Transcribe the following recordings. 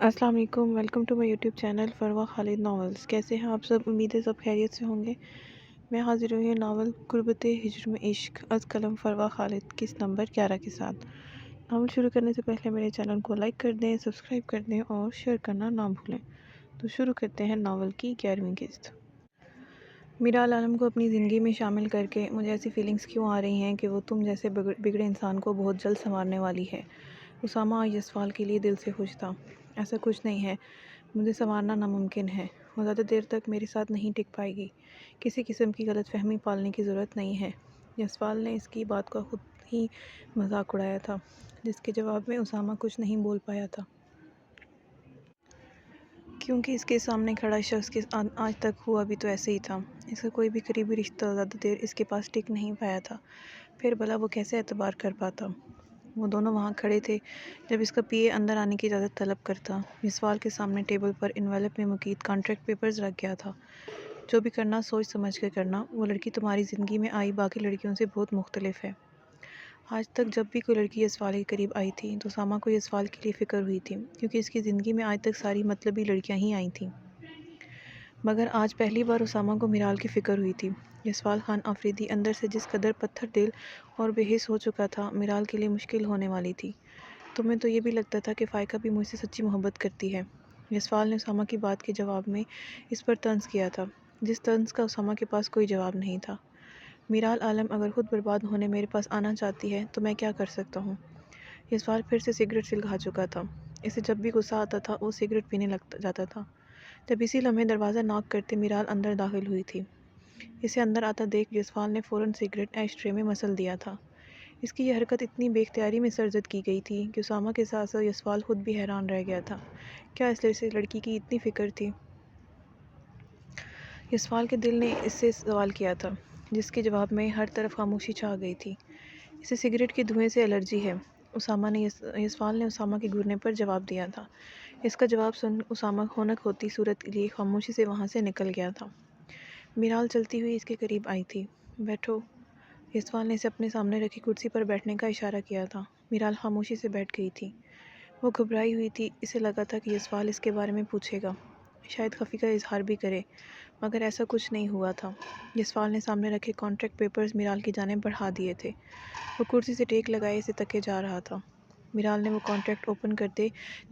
السلام علیکم، welcome to my YouTube channel Farwa Khalid novels. کیسے ہیں آپ سب؟ امید ہے سب خیریت سے ہوں گے۔ میں حاضر ہوئی ہوں ناول غربت ہجر میں عشق از قلم فروہ خالد قسط نمبر 11 کے ساتھ۔ ناول شروع کرنے سے پہلے میرے چینل کو لائک کر دیں، سبسکرائب کر دیں اور شیئر کرنا نہ بھولیں۔ تو شروع کرتے ہیں ناول کی 11ویں قسط۔ میرال عالم کو اپنی زندگی میں شامل کر کے مجھے ایسی فیلنگز کیوں آ رہی ہیں کہ وہ تم جیسے بگڑے انسان کو بہت جلد سنوارنے والی ہے۔ اسامہ آج اس سوال کے لیے دل سے خوش تھا۔ ایسا کچھ نہیں ہے، مجھے سنوارنا ناممکن ہے، وہ زیادہ دیر تک میرے ساتھ نہیں ٹک پائے گی۔ کسی قسم کی غلط فہمی پالنے کی ضرورت نہیں ہے۔ یسوال نے اس کی بات کا خود ہی مذاق اڑایا تھا، جس کے جواب میں اسامہ کچھ نہیں بول پایا تھا، کیونکہ اس کے سامنے کھڑا شخص کے آج تک ہوا بھی تو ایسے ہی تھا۔ اس کا کوئی بھی قریبی رشتہ زیادہ دیر اس کے پاس ٹک نہیں پایا تھا، پھر بھلا وہ کیسے اعتبار کر پاتا؟ وہ دونوں وہاں کھڑے تھے جب اس کا پی اے اندر آنے کی اجازت طلب کرتا۔ یسوال کے سامنے ٹیبل پر انویلپ میں مقید کانٹریکٹ پیپرز رکھ گیا تھا۔ جو بھی کرنا سوچ سمجھ کر کرنا، وہ لڑکی تمہاری زندگی میں آئی باقی لڑکیوں سے بہت مختلف ہے۔ آج تک جب بھی کوئی لڑکی یسوال کے قریب آئی تھی تو اسامہ کو یسوال کے لیے فکر ہوئی تھی، کیونکہ اس کی زندگی میں آج تک ساری مطلبی لڑکیاں ہی آئی تھیں، مگر آج پہلی بار اسامہ کو میرال کی فکر ہوئی تھی۔ یسوال خان آفریدی اندر سے جس قدر پتھر دل اور بے حس ہو چکا تھا، میرال کے لیے مشکل ہونے والی تھی۔ تمہیں تو یہ بھی لگتا تھا کہ فائقہ بھی مجھ سے سچی محبت کرتی ہے۔ یسوال نے اسامہ کی بات کے جواب میں اس پر طنز کیا تھا، جس طنز کا اسامہ کے پاس کوئی جواب نہیں تھا۔ میرال عالم اگر خود برباد ہونے میرے پاس آنا چاہتی ہے تو میں کیا کر سکتا ہوں؟ یسوال پھر سے سگریٹ سلگھا چکا تھا۔ اسے جب بھی غصہ آتا تھا وہ سگریٹ پینے لگ جاتا تھا۔ جب اسی لمحے دروازہ ناک کرتے میرال اندر داخل ہوئی تھی۔ اسے اندر آتا دیکھ یسوال نے فوراً سگریٹ ایش ٹرے میں مسل دیا تھا۔ اس کی یہ حرکت اتنی بے اختیاری میں سرزد کی گئی تھی کہ اسامہ کے ساتھ ساتھ یسوال خود بھی حیران رہ گیا تھا۔ کیا اس لڑکی کی اتنی فکر تھی؟ یسوال کے دل نے اس سے سوال کیا تھا، جس کے جواب میں ہر طرف خاموشی چھا گئی تھی۔ اسے سگریٹ کے دھوئیں سے الرجی ہے، یسوال نے اسامہ کے گھرنے پر جواب دیا تھا۔ اس کا جواب سن اسامہ خنک ہوتی صورت لیے خاموشی سے وہاں سے نکل گیا تھا۔ میرال چلتی ہوئی اس کے قریب آئی تھی۔ بیٹھو۔ یسوال نے اسے اپنے سامنے رکھی کرسی پر بیٹھنے کا اشارہ کیا تھا۔ میرال خاموشی سے بیٹھ گئی تھی۔ وہ گھبرائی ہوئی تھی، اسے لگا تھا کہ یسوال اس کے بارے میں پوچھے گا، شاید خفی کا اظہار بھی کرے، مگر ایسا کچھ نہیں ہوا تھا۔ یسوال نے سامنے رکھے کانٹریکٹ پیپرز میرال کی جانب بڑھا دیے تھے۔ وہ کرسی سے ٹیک لگائے اسے تکے جا رہا تھا۔ میرال نے وہ کانٹریکٹ اوپن کرتے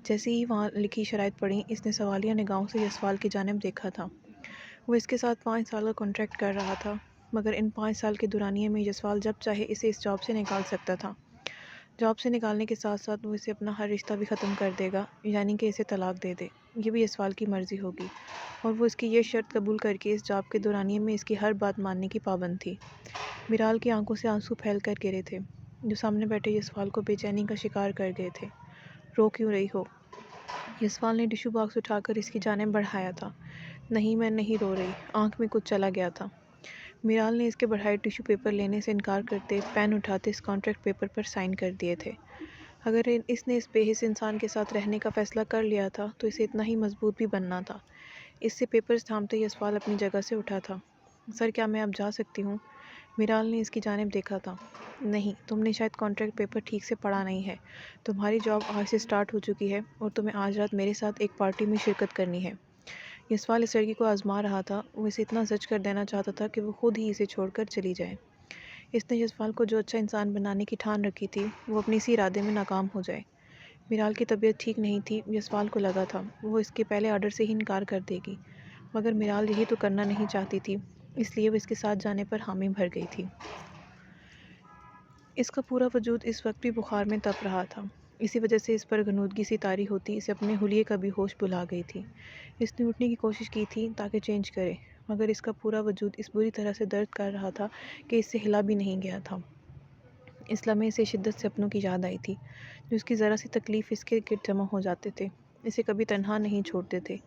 جیسے ہی وہاں لکھی شرائط پڑھیں، اس نے سوالیہ نگاہوں سے یسوال کی جانب دیکھا تھا۔ وہ اس کے ساتھ 5 سال کا کانٹریکٹ کر رہا تھا، مگر ان 5 سال کے دورانیے میں یسوال جب چاہے اسے اس جاب سے نکال سکتا تھا۔ جاب سے نکالنے کے ساتھ ساتھ وہ اسے اپنا ہر رشتہ بھی ختم کر دے گا، یعنی کہ اسے طلاق دے دے۔ یہ بھی یسوال کی مرضی ہوگی، اور وہ اس کی یہ شرط قبول کر کے اس جاب کے دورانیے میں اس کی ہر بات ماننے کی پابند تھی۔ میرال کی آنکھوں سے آنسو پھیل کر گرے تھے، جو سامنے بیٹھے یسوال کو بے چینی کا شکار کر گئے تھے۔ رو کیوں رہی ہو؟ یسوال نے ٹیشو باکس اٹھا کر اس کی جانب بڑھایا تھا۔ نہیں، میں نہیں رو رہی، آنکھ میں کچھ چلا گیا تھا۔ میرال نے اس کے بڑھائے ٹیشو پیپر لینے سے انکار کرتے پین اٹھاتے اس کانٹریکٹ پیپر پر سائن کر دیے تھے۔ اگر اس نے اس بے حس انسان کے ساتھ رہنے کا فیصلہ کر لیا تھا تو اسے اتنا ہی مضبوط بھی بننا تھا۔ اس سے پیپرز تھامتے یسوال اپنی جگہ سے اٹھا تھا۔ سر، کیا میں اب جا سکتی ہوں؟ میرال نے اس کی جانب دیکھا تھا۔ نہیں، تم نے شاید کانٹریکٹ پیپر ٹھیک سے پڑھا نہیں ہے۔ تمہاری جاب آج سے سٹارٹ ہو چکی ہے اور تمہیں آج رات میرے ساتھ ایک پارٹی میں شرکت کرنی ہے۔ یسوال اس لڑکی کو آزما رہا تھا، وہ اسے اتنا زج کر دینا چاہتا تھا کہ وہ خود ہی اسے چھوڑ کر چلی جائے۔ اس نے یسوال کو جو اچھا انسان بنانے کی ٹھان رکھی تھی وہ اپنے اسی ارادے میں ناکام ہو جائے۔ میرال کی طبیعت ٹھیک نہیں تھی، یسوال کو لگا تھا وہ اس کے پہلے آرڈر سے ہی انکار کر دے گی، مگر میرال یہی تو کرنا نہیں چاہتی تھی، اس لیے وہ اس کے ساتھ جانے پر حامی بھر گئی تھی۔ اس کا پورا وجود اس وقت بھی بخار میں تپ رہا تھا، اسی وجہ سے اس پر غنودگی سی طاری ہوتی اسے اپنے حلیے کا بھی ہوش بھلا گئی تھی۔ اس نے اٹھنے کی کوشش کی تھی تاکہ چینج کرے، مگر اس کا پورا وجود اس بری طرح سے درد کر رہا تھا کہ اس سے ہلا بھی نہیں گیا تھا۔ اس لمحے اسے شدت سے اپنوں کی یاد آئی تھی، جو اس کی ذرا سی تکلیف اس کے گرد جمع ہو جاتے تھے، اسے کبھی تنہا نہیں چھوڑتے تھے،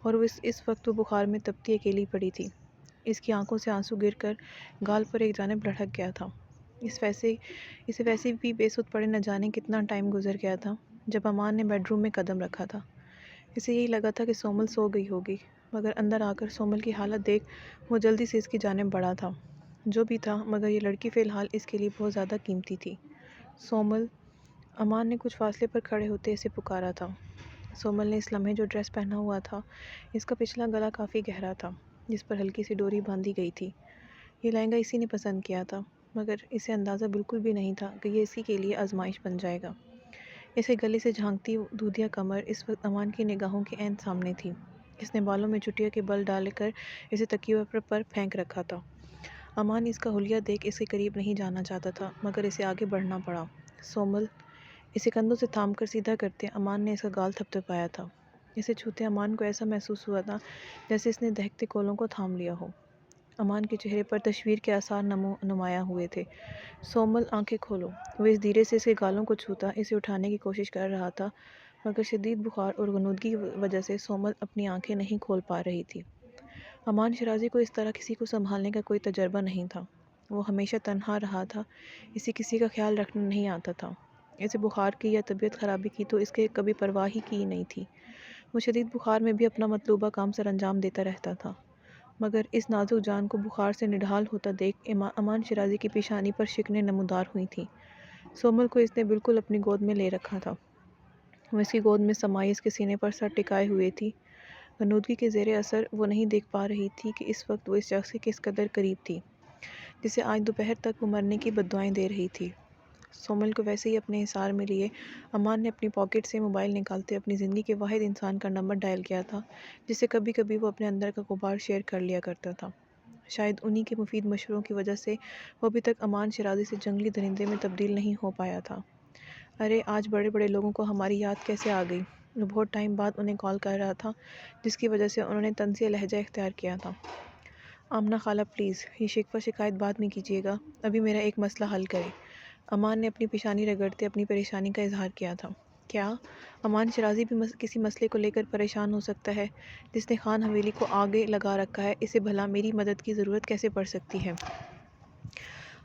اور وہ اس وقت وہ بخار میں تپتی اکیلی پڑی تھی۔ اس کی آنکھوں سے آنسو گر کر گال پر ایک جانب لڑھک گیا تھا۔ اسے ویسے بھی بے سود پڑے نہ جانے کتنا ٹائم گزر گیا تھا جب امان نے بیڈ روم میں قدم رکھا تھا۔ اسے یہی لگا تھا کہ سومل سو گئی ہوگی، مگر اندر آ کر سومل کی حالت دیکھ وہ جلدی سے اس کی جانب بڑھا تھا۔ جو بھی تھا، مگر یہ لڑکی فی الحال اس کے لیے بہت زیادہ قیمتی تھی۔ سومل! امان نے کچھ فاصلے پر کھڑے ہوتے اسے پکارا تھا۔ سومل نے اس لمحے جو ڈریس پہنا ہوا تھا، اس کا پچھلا گلا کافی گہرا تھا، جس پر ہلکی سی ڈوری باندھی گئی تھی۔ یہ لہنگا اسی نے پسند کیا تھا، مگر اسے اندازہ بالکل بھی نہیں تھا کہ یہ اسی کے لیے آزمائش بن جائے گا۔ اسے گلے سے جھانکتی دودھیا کمر اس وقت امان کی نگاہوں کے عین سامنے تھی۔ اس نے بالوں میں چٹیا کے بل ڈال کر اسے تکیے پر پھینک رکھا تھا۔ امان اس کا حلیہ دیکھ اس کے قریب نہیں جانا چاہتا تھا، مگر اسے آگے بڑھنا پڑا۔ سومل اسے کندھوں سے تھام کر سیدھا کرتے امان نے اس کا گال تھپتھپایا تھا۔ اسے چھوتے امان کو ایسا محسوس ہوا تھا جیسے اس نے دہکتے کولوں کو تھام لیا ہو۔ امان کے چہرے پر تشویر کے آثار نمایاں ہوئے تھے۔ سومل آنکھیں کھولو۔ وہ اس دھیرے سے اس کے گالوں کو چھوتا اسے اٹھانے کی کوشش کر رہا تھا، مگر شدید بخار اور غنودگی کی وجہ سے سومل اپنی آنکھیں نہیں کھول پا رہی تھی۔ امان شرازی کو اس طرح کسی کو سنبھالنے کا کوئی تجربہ نہیں تھا۔ وہ ہمیشہ تنہا رہا تھا، اسے کسی کا خیال رکھنا نہیں آتا تھا۔ اسے بخار کی یا طبیعت خرابی کی تو اس کے کبھی پرواہ ہی کی نہیں تھی۔ وہ شدید بخار میں بھی اپنا مطلوبہ کام سر انجام دیتا رہتا تھا، مگر اس نازک جان کو بخار سے نڈھال ہوتا دیکھ امان شرازی کی پیشانی پر شکنیں نمودار ہوئی تھیں۔ سومل کو اس نے بالکل اپنی گود میں لے رکھا تھا۔ وہ اس کی گود میں سمائی اس کے سینے پر سر ٹکائے ہوئے تھی۔ غنودگی کے زیر اثر وہ نہیں دیکھ پا رہی تھی کہ اس وقت وہ اس شخص کے کس قدر قریب تھی، جسے آج دوپہر تک وہ مرنے کی بددعائیں دے رہی تھی۔ سومل کو ویسے ہی اپنے حصار میں لیے امان نے اپنی پاکٹ سے موبائل نکالتے اپنی زندگی کے واحد انسان کا نمبر ڈائل کیا تھا، جس سے کبھی کبھی وہ اپنے اندر کا غبار شیئر کر لیا کرتا تھا۔ شاید انہی کے مفید مشوروں کی وجہ سے وہ ابھی تک امان شرازی سے جنگلی درندے میں تبدیل نہیں ہو پایا تھا۔ ارے آج بڑے بڑے لوگوں کو ہماری یاد کیسے آ گئی؟ وہ بہت ٹائم بعد انہیں کال کر رہا تھا، جس کی وجہ سے انہوں نے طنزیہ لہجہ اختیار کیا تھا۔ آمنہ خالہ پلیز، یہ شکوہ شکایت بعد میں کیجیے گا، ابھی میرا ایک مسئلہ حل کریں۔ امان نے اپنی پیشانی رگڑتے اپنی پریشانی کا اظہار کیا تھا۔ کیا؟ امان شرازی بھی کسی مسئلے کو لے کر پریشان ہو سکتا ہے؟ جس نے خان حویلی کو آگے لگا رکھا ہے، اسے بھلا میری مدد کی ضرورت کیسے پڑ سکتی ہے؟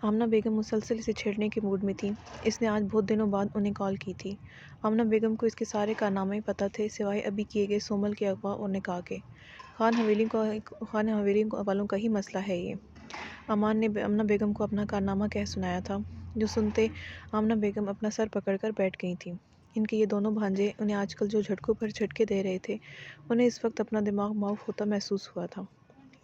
آمنہ بیگم مسلسل اسے چھیڑنے کے موڈ میں تھی۔ اس نے آج بہت دنوں بعد انہیں کال کی تھی۔ آمنہ بیگم کو اس کے سارے کارنامے پتہ تھے، سوائے ابھی کیے گئے سومل کے اغوا اور نکاح کے۔ خان حویلی والوں کا ہی مسئلہ ہے یہ۔ امان نے آمنہ بیگم کو اپنا کارنامہ کہہ سنایا تھا، جو سنتے آمنہ بیگم اپنا سر پکڑ کر بیٹھ گئی تھیں۔ ان کے یہ دونوں بھانجے انہیں آج کل جو جھٹکوں پر جھٹکے دے رہے تھے، انہیں اس وقت اپنا دماغ معاف ہوتا محسوس ہوا تھا۔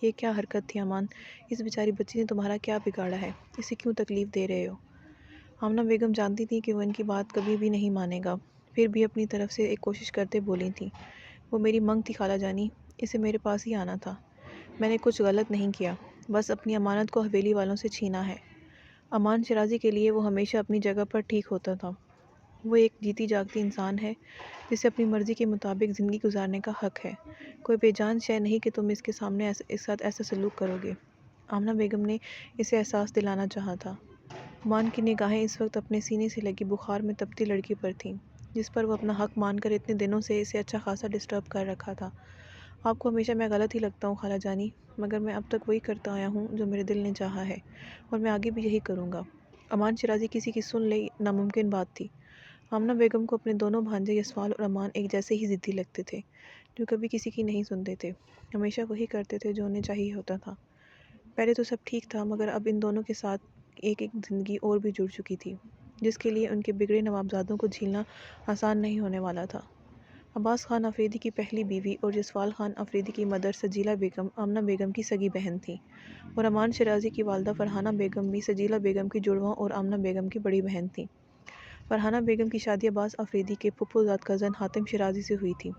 یہ کیا حرکت تھی امان؟ اس بیچاری بچی نے تمہارا کیا بگاڑا ہے؟ اسے کیوں تکلیف دے رہے ہو؟ آمنہ بیگم جانتی تھیں کہ وہ ان کی بات کبھی بھی نہیں مانے گا، پھر بھی اپنی طرف سے ایک کوشش کرتے بولی تھیں۔ وہ میری منگ تھی خالہ جانی، اسے میرے پاس ہی آنا تھا۔ میں نے کچھ غلط نہیں کیا، بس اپنی امانت کو حویلی والوں سے چھینا ہے۔ امان شرازی کے لیے وہ ہمیشہ اپنی جگہ پر ٹھیک ہوتا تھا۔ وہ ایک جیتی جاگتی انسان ہے، جسے اپنی مرضی کے مطابق زندگی گزارنے کا حق ہے۔ کوئی بے جان شے نہیں کہ تم اس کے سامنے اس ساتھ ایسا سلوک کرو گے۔ آمنہ بیگم نے اسے احساس دلانا چاہا تھا۔ امان کی نگاہیں اس وقت اپنے سینے سے لگی بخار میں تپتی لڑکی پر تھیں، جس پر وہ اپنا حق مان کر اتنے دنوں سے اسے اچھا خاصا ڈسٹرب کر رکھا تھا۔ آپ کو ہمیشہ میں غلط ہی لگتا ہوں خالہ جانی، مگر میں اب تک وہی کرتا آیا ہوں جو میرے دل نے چاہا ہے، اور میں آگے بھی یہی کروں گا۔ امان شرازی کسی کی سن لے ناممکن بات تھی۔ آمنہ بیگم کو اپنے دونوں بھانجے یسوال اور امان ایک جیسے ہی ضدی لگتے تھے، جو کبھی کسی کی نہیں سنتے تھے، ہمیشہ وہی کرتے تھے جو انہیں چاہیے ہوتا تھا۔ پہلے تو سب ٹھیک تھا، مگر اب ان دونوں کے ساتھ ایک زندگی اور بھی جڑ چکی تھی، جس کے لیے ان کے بگڑے نوابزادوں کو جھیلنا آسان نہیں ہونے والا تھا۔ عباس خان آفریدی کی پہلی بیوی اور یسوال خان آفریدی کی مدر سجیلہ بیگم آمنہ بیگم کی سگی بہن تھیں، اور امان شرازی کی والدہ فرحانہ بیگم بھی سجیلہ بیگم کی جڑواں اور آمنہ بیگم کی بڑی بہن تھیں۔ فرحانہ بیگم کی شادی عباس آفریدی کے پھپھو زاد کزن حاتم شرازی سے ہوئی تھی،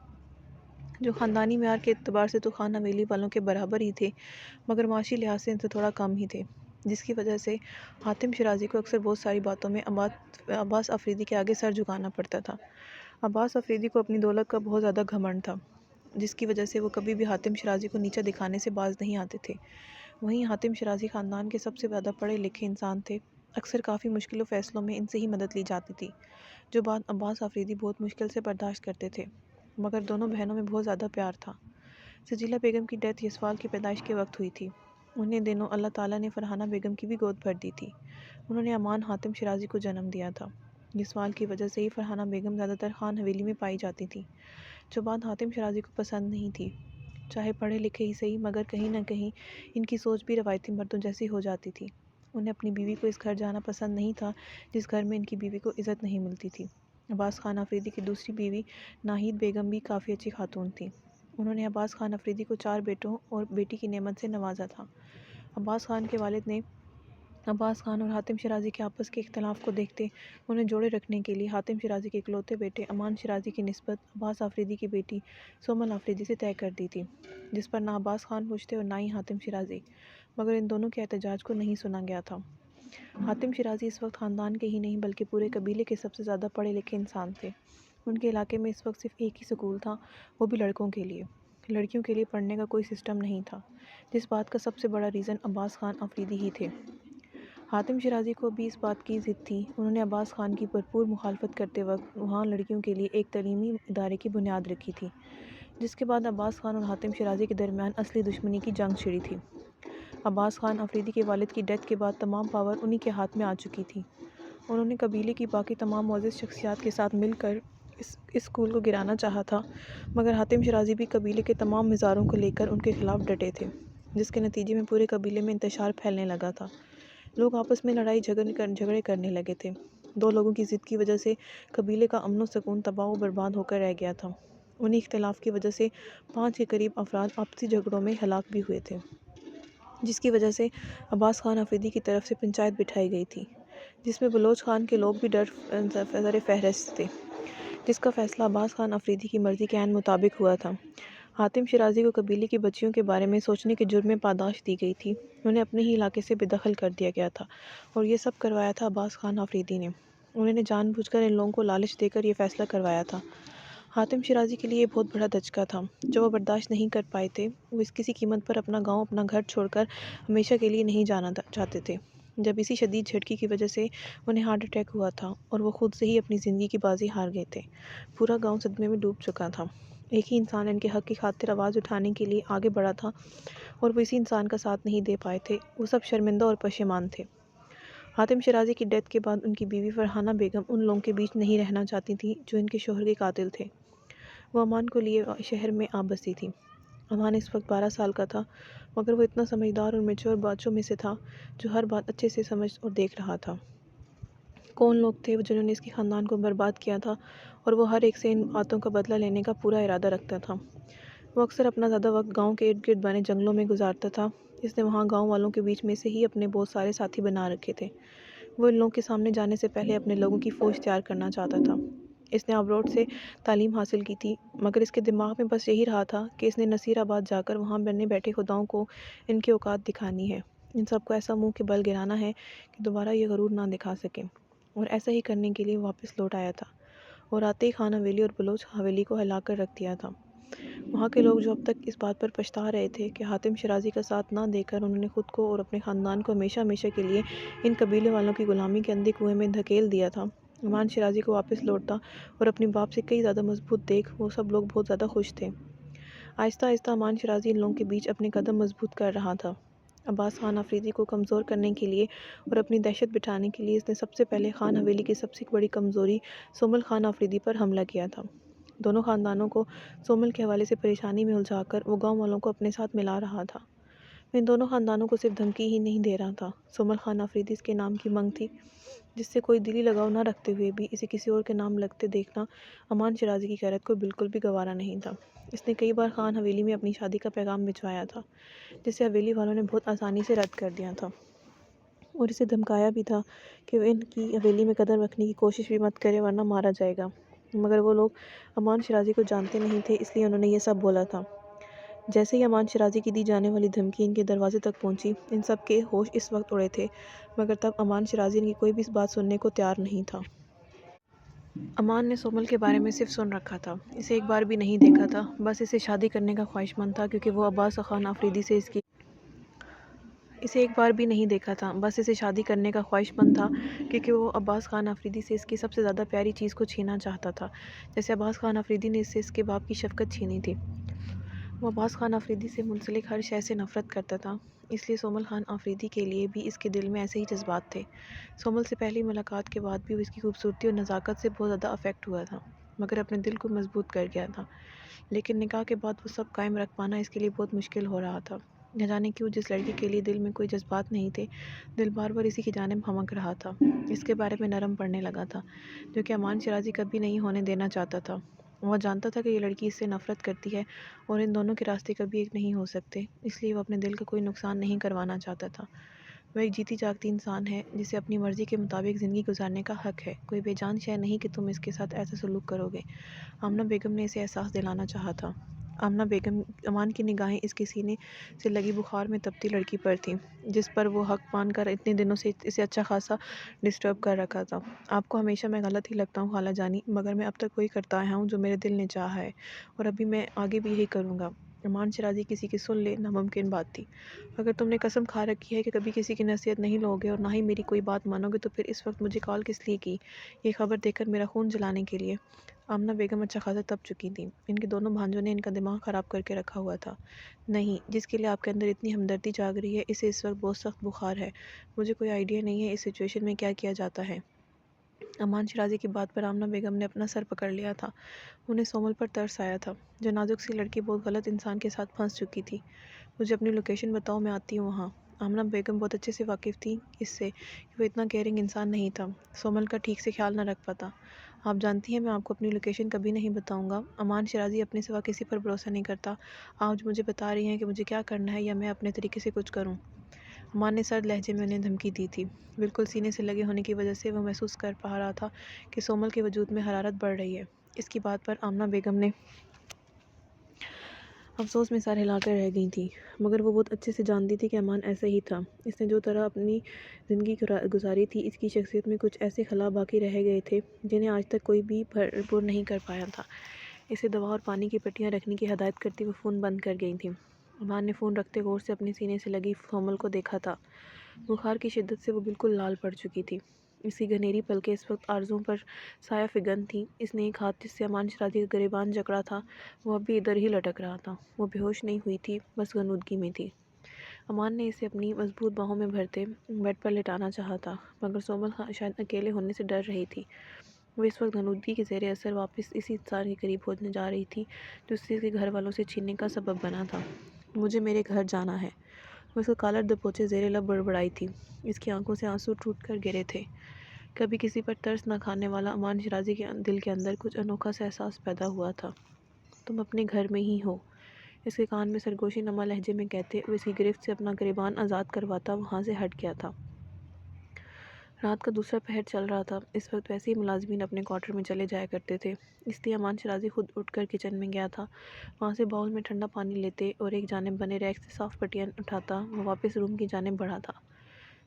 جو خاندانی معیار کے اعتبار سے تو خان حویلی والوں کے برابر ہی تھے، مگر معاشی لحاظ سے ان سے تھوڑا کم ہی تھے، جس کی وجہ سے حاتم شرازی کو اکثر بہت ساری باتوں میں عباس آفریدی کے آگے سر جھکانا پڑتا تھا۔ عباس آفریدی کو اپنی دولت کا بہت زیادہ گھمنڈ تھا، جس کی وجہ سے وہ کبھی بھی حاتم شرازی کو نیچا دکھانے سے باز نہیں آتے تھے۔ وہیں حاتم شرازی خاندان کے سب سے زیادہ پڑھے لکھے انسان تھے، اکثر کافی مشکل و فیصلوں میں ان سے ہی مدد لی جاتی تھی، جو بات عباس آفریدی بہت مشکل سے برداشت کرتے تھے، مگر دونوں بہنوں میں بہت زیادہ پیار تھا۔ سجیلہ بیگم کی ڈیتھ یسوال کی پیدائش کے وقت ہوئی تھی۔ انہیں دنوں اللہ تعالیٰ نے فرحانہ بیگم کی بھی گود بھر دی تھی۔ انہوں نے امان حاتم شرازی کو جنم دیا تھا۔ یسوال کی وجہ سے ہی فرحانہ بیگم زیادہ تر خان حویلی میں پائی جاتی تھی، جو بات حاتم شرازی کو پسند نہیں تھی۔ چاہے پڑھے لکھے ہی صحیح، مگر کہیں نہ کہیں ان کی سوچ بھی روایتی مردوں جیسی ہو جاتی تھی۔ انہیں اپنی بیوی کو اس گھر جانا پسند نہیں تھا جس گھر میں ان کی بیوی کو عزت نہیں ملتی تھی۔ عباس خان آفریدی کی دوسری بیوی ناہید بیگم بھی کافی اچھی خاتون تھیں۔ انہوں نے عباس خان آفریدی کو 4 بیٹوں اور بیٹی کی نعمت سے نوازا تھا۔ عباس خان کے والد نے عباس خان اور حاتم شیرازی کے آپس کے اختلاف کو دیکھتے انہیں جوڑے رکھنے کے لیے حاتم شیرازی کے اکلوتے بیٹے امان شیرازی کی نسبت عباس آفریدی کی بیٹی سومل آفریدی سے طے کر دی تھی، جس پر نہ عباس خان خوش تھے اور نہ ہی حاتم شیرازی، مگر ان دونوں کے احتجاج کو نہیں سنا گیا تھا۔ حاتم شیرازی اس وقت خاندان کے ہی نہیں بلکہ پورے قبیلے کے سب سے زیادہ پڑھے لکھے انسان تھے۔ ان کے علاقے میں اس وقت صرف ایک ہی سکول تھا، وہ بھی لڑکوں کے لیے۔ لڑکیوں کے لیے پڑھنے کا کوئی سسٹم نہیں تھا، جس بات کا سب سے بڑا ریزن عباس خان آفریدی ہی تھے۔ حاتم شیرازی کو بھی اس بات کی ضد تھی۔ انہوں نے عباس خان کی بھرپور مخالفت کرتے وقت وہاں لڑکیوں کے لیے ایک تعلیمی ادارے کی بنیاد رکھی تھی، جس کے بعد عباس خان اور حاتم شیرازی کے درمیان اصلی دشمنی کی جنگ چھڑی تھی۔ عباس خان آفریدی کے والد کی ڈیتھ کے بعد تمام پاور انہی کے ہاتھ میں آ چکی تھی۔ انہوں نے قبیلے کی باقی تمام معزز شخصیات کے ساتھ مل کر اس اسکول کو گرانا چاہا تھا، مگر حاتم شیرازی بھی قبیلے کے تمام مزاروں کو لے کر ان کے خلاف ڈٹے تھے، جس کے نتیجے میں پورے قبیلے میں انتشار پھیلنے لگا تھا۔ لوگ آپس میں لڑائی جھگڑے کرنے لگے تھے۔ 2 لوگوں کی ضد کی وجہ سے قبیلے کا امن و سکون تباہ و برباد ہو کر رہ گیا تھا۔ انہی اختلاف کی وجہ سے 5 کے قریب افراد آپسی جھگڑوں میں ہلاک بھی ہوئے تھے، جس کی وجہ سے عباس خان آفریدی کی طرف سے پنچایت بٹھائی گئی تھی، جس میں بلوچ خان کے لوگ بھی در فہرست تھے، جس کا فیصلہ عباس خان آفریدی کی مرضی کے عین مطابق ہوا تھا۔ حاتم شیرازی کو قبیلے کی بچیوں کے بارے میں سوچنے کے جرم میں پاداش دی گئی تھی۔ انہیں اپنے ہی علاقے سے بے دخل کر دیا گیا تھا اور یہ سب کروایا تھا عباس خان آفریدی نے۔ انہوں نے جان بوجھ کر ان لوگوں کو لالچ دے کر یہ فیصلہ کروایا تھا۔ حاتم شیرازی کے لیے یہ بہت بڑا دھچکا تھا، جو وہ برداشت نہیں کر پائے تھے۔ وہ کسی قیمت پر اپنا گاؤں اپنا گھر چھوڑ کر ہمیشہ کے لیے نہیں جانا چاہتے تھے۔ جب اسی شدید جھٹکے کی وجہ سے انہیں ہارٹ اٹیک ہوا تھا اور وہ خود سے ہی اپنی زندگی کی بازی ہار گئے تھے۔ پورا گاؤں صدمے میں ڈوب چکا تھا۔ ایک ہی انسان ان کے حق کی خاطر آواز اٹھانے کے لیے آگے بڑھا تھا اور وہ اسی انسان کا ساتھ نہیں دے پائے تھے۔ وہ سب شرمندہ اور پشیمان تھے۔ حاتم شیرازی کی ڈیتھ کے بعد ان کی بیوی فرحانہ بیگم ان لوگوں کے بیچ نہیں رہنا چاہتی تھیں جو ان کے شوہر کے قاتل تھے۔ وہ امان کو لیے شہر میں آ بسی تھی۔ امان اس وقت 12 سال کا تھا، مگر وہ اتنا سمجھدار اور میچور بچوں میں سے تھا جو ہر بات اچھے سے سمجھ اور دیکھ رہا تھا۔ کون لوگ تھے جنہوں نے اس کے خاندان کو برباد کیا تھا اور وہ ہر ایک سے ان باتوں کا بدلہ لینے کا پورا ارادہ رکھتا تھا۔ وہ اکثر اپنا زیادہ وقت گاؤں کے ارد گرد بنے جنگلوں میں گزارتا تھا۔ اس نے وہاں گاؤں والوں کے بیچ میں سے ہی اپنے بہت سارے ساتھی بنا رکھے تھے۔ وہ ان لوگوں کے سامنے جانے سے پہلے اپنے لوگوں کی فوج تیار کرنا چاہتا تھا۔ اس نے ابروڈ سے تعلیم حاصل کی تھی، مگر اس کے دماغ میں بس یہی رہا تھا کہ اس نے نصیر آباد جا کر وہاں بننے بیٹھے خداؤں کو ان کی اوقات دکھانی ہے، ان سب کو ایسا منہ کے بل گرانا ہے کہ دوبارہ یہ غرور نہ دکھا سکیں، اور ایسا ہی کرنے کے لیے واپس لوٹ آیا تھا اور آتے ہی خان حویلی اور بلوچ حویلی کو ہلا کر رکھ دیا تھا۔ وہاں کے لوگ جو اب تک اس بات پر پچھتا رہے تھے کہ حاتم شیرازی کا ساتھ نہ دے کر انہوں نے خود کو اور اپنے خاندان کو ہمیشہ ہمیشہ کے لیے ان قبیلے والوں کی غلامی کے اندھے کنویں میں دھکیل دیا تھا، امان شیرازی کو واپس لوٹتا اور اپنے باپ سے کئی زیادہ مضبوط دیکھ وہ سب لوگ بہت زیادہ خوش تھے۔ آہستہ آہستہ امان شیرازی ان لوگوں کے بیچ اپنے قدم مضبوط کر رہا تھا۔ عباس خان آفریدی کو کمزور کرنے کے لیے اور اپنی دہشت بٹھانے کے لیے اس نے سب سے پہلے خان حویلی کی سب سے بڑی کمزوری سومل خان آفریدی پر حملہ کیا تھا۔ دونوں خاندانوں کو سومل کے حوالے سے پریشانی میں الجھا کر وہ گاؤں والوں کو اپنے ساتھ ملا رہا تھا۔ وہ ان دونوں خاندانوں کو صرف دھمکی ہی نہیں دے رہا تھا۔ سومل خان آفریدی اس کے نام کی منگ تھی، جس سے کوئی دلی لگاؤ نہ رکھتے ہوئے بھی اسے کسی اور کے نام لگتے دیکھنا امان شیرازی کی غیرت کو بالکل بھی گوارا نہیں تھا۔ اس نے کئی بار خان حویلی میں اپنی شادی کا پیغام بھجوایا تھا، جسے حویلی والوں نے بہت آسانی سے رد کر دیا تھا اور اسے دھمکایا بھی تھا کہ وہ ان کی حویلی میں قدم رکھنے کی کوشش بھی مت کرے ورنہ مارا جائے گا، مگر وہ لوگ امان شیرازی کو جانتے نہیں تھے، اس لیے انہوں نے یہ سب بولا تھا۔ جیسے ہی امان شیرازی کی دی جانے والی دھمکی ان کے دروازے تک پہنچی، ان سب کے ہوش اس وقت اڑے تھے، مگر تب امان شیرازی ان کی کوئی بھی بات سننے کو تیار نہیں تھا۔ امان نے سومل کے بارے میں صرف سن رکھا تھا، اسے ایک بار بھی نہیں دیکھا تھا، بس اسے شادی کرنے کا خواہشمند تھا کیونکہ وہ عباس خان آفریدی سے اس کی سب سے زیادہ پیاری چیز کو چھیننا چاہتا تھا، جیسے عباس خان آفریدی نے اس سے اس کے باپ کی شفقت چھینی تھی۔ وہ عباس خان آفریدی سے منسلک ہر شے سے نفرت کرتا تھا، اس لیے سومل خان آفریدی کے لیے بھی اس کے دل میں ایسے ہی جذبات تھے۔ سومل سے پہلی ملاقات کے بعد بھی وہ اس کی خوبصورتی اور نزاکت سے بہت زیادہ افیکٹ ہوا تھا، مگر اپنے دل کو مضبوط کر گیا تھا، لیکن نکاح کے بعد وہ سب قائم رکھ پانا اس کے لیے بہت مشکل ہو رہا تھا۔ نہ جانے کیوں جس لڑکی کے لیے دل میں کوئی جذبات نہیں تھے، دل بار بار اسی کی جانب ہمک رہا تھا، اس کے بارے میں نرم پڑنے لگا تھا، جو کہ امان شرازی کبھی نہیں ہونے دینا چاہتا تھا۔ وہ جانتا تھا کہ یہ لڑکی اس سے نفرت کرتی ہے اور ان دونوں کے راستے کبھی ایک نہیں ہو سکتے، اس لیے وہ اپنے دل کا کوئی نقصان نہیں کروانا چاہتا تھا۔ وہ ایک جیتی جاگتی انسان ہے جسے اپنی مرضی کے مطابق زندگی گزارنے کا حق ہے، کوئی بے جان شے نہیں کہ تم اس کے ساتھ ایسا سلوک کرو گے۔ آمنہ بیگم نے اسے احساس دلانا چاہا تھا۔ آمنہ بیگم امان کی نگاہیں اس کے سینے سے لگی بخار میں تپتی لڑکی پر تھیں، جس پر وہ حق مان کر اتنے دنوں سے اسے اچھا خاصا ڈسٹرب کر رکھا تھا۔ آپ کو ہمیشہ میں غلط ہی لگتا ہوں خالہ جانی، مگر میں اب تک وہی کرتا آیا ہوں جو میرے دل نے چاہا ہے، اور ابھی میں آگے بھی یہی کروں گا۔ امان شرازی کسی کی سن لے ناممکن بات تھی۔ اگر تم نے قسم کھا رکھی ہے کہ کبھی کسی کی نصیحت نہیں لو گے اور نہ ہی میری کوئی بات مانو گے تو پھر اس وقت مجھے کال کس لیے کی؟ یہ خبر دے کر میرا خون جلانے کے لیے؟ آمنہ بیگم اچھا خاصا تپ چکی تھیں۔ ان کے دونوں بھانجوں نے ان کا دماغ خراب کر کے رکھا ہوا تھا۔ نہیں، جس کے لیے آپ کے اندر اتنی ہمدردی جاگ رہی ہے اسے اس وقت بہت سخت بخار ہے۔ مجھے کوئی آئیڈیا نہیں ہے اس سچویشن میں کیا کیا جاتا ہے۔ امان شرازی کی بات پر آمنہ بیگم نے اپنا سر پکڑ لیا تھا۔ انہیں سومل پر ترس آیا تھا۔ جو نازک سی لڑکی بہت غلط انسان کے ساتھ پھنس چکی تھی۔ مجھے اپنی لوکیشن بتاؤ، میں آتی ہوں وہاں۔ آمنہ بیگم بہت اچھے سے واقف تھی اس سے کہ وہ اتنا کیئرنگ انسان نہیں تھا، سومل کا ٹھیک سے خیال نہ رکھ پاتا۔ آپ جانتی ہیں میں آپ کو اپنی لوکیشن کبھی نہیں بتاؤں گا۔ امان شرازی اپنے سوا کسی پر بھروسہ نہیں کرتا۔ آپ جو مجھے بتا رہی ہیں کہ مجھے کیا کرنا ہے یا میں اپنے طریقے سے کچھ کروں؟ امان نے سرد لہجے میں انہیں دھمکی دی تھی۔ بالکل سینے سے لگے ہونے کی وجہ سے وہ محسوس کر پا رہا تھا کہ سومل کے وجود میں حرارت بڑھ رہی ہے۔ اس کی بات پر آمنہ بیگم نے افسوس میں سر ہلا کر رہ گئی تھی، مگر وہ بہت اچھے سے جانتی تھی کہ امان ایسا ہی تھا۔ اس نے جو طرح اپنی زندگی گزاری تھی، اس کی شخصیت میں کچھ ایسے خلا باقی رہ گئے تھے جنہیں آج تک کوئی بھی بھرپور نہیں کر پایا تھا۔ اسے دوا اور پانی کی پٹیاں رکھنے کی ہدایت کرتی وہ فون بند کر گئی تھی۔ امان نے فون رکھتے غور سے اپنے سینے سے لگی سومل کو دیکھا تھا۔ بخار کی شدت سے وہ بالکل لال پڑ چکی تھی۔ اس کی گھنیری پلکیں اس وقت آرزوؤں پر سایہ فگن تھیں۔ اس نے ایک ہاتھ جس سے امان شرازی کا گریبان جکڑا تھا وہ اب بھی ادھر ہی لٹک رہا تھا۔ وہ بے ہوش نہیں ہوئی تھی، بس غنودگی میں تھی۔ امان نے اسے اپنی مضبوط باہوں میں بھرتے بیڈ پر لٹانا چاہا تھا، مگر سومل شاید اکیلے ہونے سے ڈر رہی تھی۔ وہ اس وقت غنودگی کے زیر اثر واپس اسی انسان کے قریب ہونے جا رہی تھی جو اسے اس کے گھر والوں سے چھیننے کا سبب بنا تھا۔ مجھے میرے گھر جانا ہے، وہ اس کا کالر دبوچے زیر لب بڑبڑائی تھی۔ اس کی آنکھوں سے آنسو ٹوٹ کر گرے تھے۔ کبھی کسی پر ترس نہ کھانے والا امان شرازی کے دل کے اندر کچھ انوکھا سا احساس پیدا ہوا تھا۔ تم اپنے گھر میں ہی ہو، اس کے کان میں سرگوشی نما لہجے میں کہتے وہ اس کی گرفت سے اپنا گریبان آزاد کرواتا وہاں سے ہٹ گیا تھا۔ رات کا دوسرا پہر چل رہا تھا۔ اس وقت ویسے ہی ملازمین اپنے کوارٹر میں چلے جایا کرتے تھے، اس لیے امان شرازی خود اٹھ کر کچن میں گیا تھا۔ وہاں سے باؤل میں ٹھنڈا پانی لیتے اور ایک جانب بنے ریک سے صاف پٹیاں اٹھاتا وہ واپس روم کی جانب بڑھا تھا۔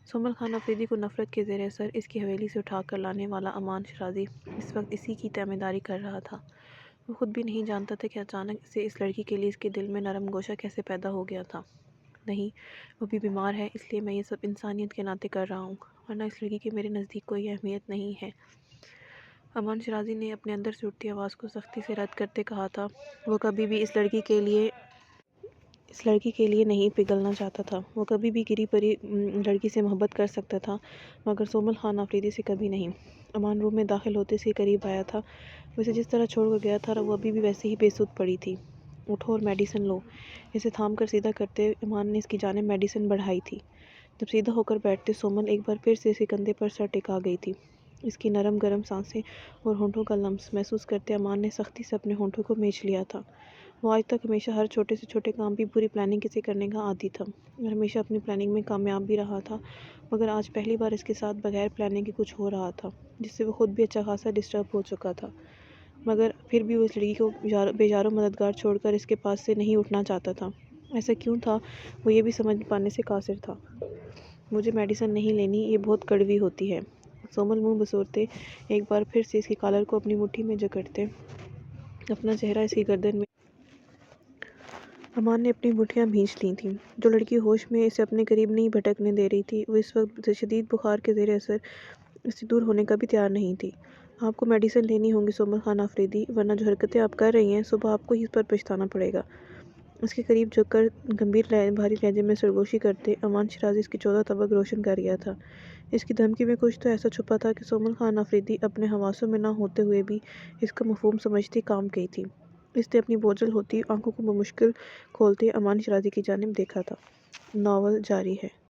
سومل خان افریدی کو نفرت کے زیر اثر اس کی حویلی سے اٹھا کر لانے والا امان شرازی اس وقت اسی کی تیمارداری کر رہا تھا۔ وہ خود بھی نہیں جانتا تھا کہ اچانک سے اس لڑکی کے لیے اس کے دل میں نرم گوشہ کیسے پیدا ہو گیا تھا۔ نہیں، وہ بھی بیمار ہے، اس لیے میں یہ سب انسانیت کے ناطے کر رہا ہوں، ورنہ اس لڑکی کی میرے نزدیک کوئی اہمیت نہیں ہے۔ امان شرازی نے اپنے اندر سے اٹھتی آواز کو سختی سے رد کرتے کہا تھا۔ وہ کبھی بھی اس لڑکی کے لیے نہیں پگھلنا چاہتا تھا۔ وہ کبھی بھی گری پری لڑکی سے محبت کر سکتا تھا، مگر سومل خان آفریدی سے کبھی نہیں۔ امان روم میں داخل ہوتے اس کے قریب آیا تھا۔ وہ اسے جس طرح چھوڑ کر گیا تھا وہ ابھی بھی ویسے ہی بے سود پڑی تھی۔ اٹھو اور میڈیسن لو۔ اسے تھام کر سیدھا کرتے امان نے اس کی جانب میڈیسن بڑھائی تھی۔ جب سیدھا ہو کر بیٹھتے سومل ایک بار پھر سے اس کے کندھے پر سر ٹکا گئی تھی۔ اس کی نرم گرم سانسیں اور ہونٹوں کا لمس محسوس کرتے امان نے سختی سے اپنے ہونٹوں کو میچ لیا تھا۔ وہ آج تک ہمیشہ ہر چھوٹے سے چھوٹے کام بھی پوری پلاننگ سے کرنے کا عادی تھا اور ہمیشہ اپنی پلاننگ میں کامیاب بھی رہا تھا، مگر آج پہلی بار اس کے ساتھ بغیر پلاننگ کے کچھ ہو رہا تھا جس سے وہ خود بھی اچھا خاصا ڈسٹرب ہو چکا تھا، مگر پھر بھی وہ اس لڑکی کو بے یار و مددگار چھوڑ کر اس کے پاس سے نہیں اٹھنا چاہتا تھا۔ ایسا کیوں تھا وہ یہ بھی سمجھ پانے سے قاصر تھا۔ مجھے میڈیسن نہیں لینی، یہ بہت کڑوی ہوتی ہے۔ سومل منہ بسورتے ایک بار پھر سے اس کی کالر کو اپنی مٹھی میں جکڑتے اپنا چہرہ اس کی گردن میں امان نے اپنی مٹھیاں بھینچ لی تھیں۔ جو لڑکی ہوش میں اسے اپنے قریب نہیں بھٹکنے دے رہی تھی وہ اس وقت شدید بخار کے زیر اثر اس سے دور ہونے کا بھی تیار نہیں تھی۔ آپ کو میڈیسن لینی ہوگی سومل خان آفریدی، ورنہ جو حرکتیں آپ کر رہی ہیں صبح آپ کو ہی اس پر پچھتانا پڑے گا۔ اس کے قریب جھک کر گمبھیر بھاری لہجے میں سرگوشی کرتے امان شرازی اس کی 14 طبق روشن کر گیا تھا۔ اس کی دھمکی میں کچھ تو ایسا چھپا تھا کہ سومل خان آفریدی اپنے حواسوں میں نہ ہوتے ہوئے بھی اس کا مفہوم سمجھتی کام گئی تھی۔ اس نے اپنی بوجھل ہوتی آنکھوں کو بمشکل کھولتے امان شرازی کی جانب دیکھا تھا۔ ناول جاری ہے۔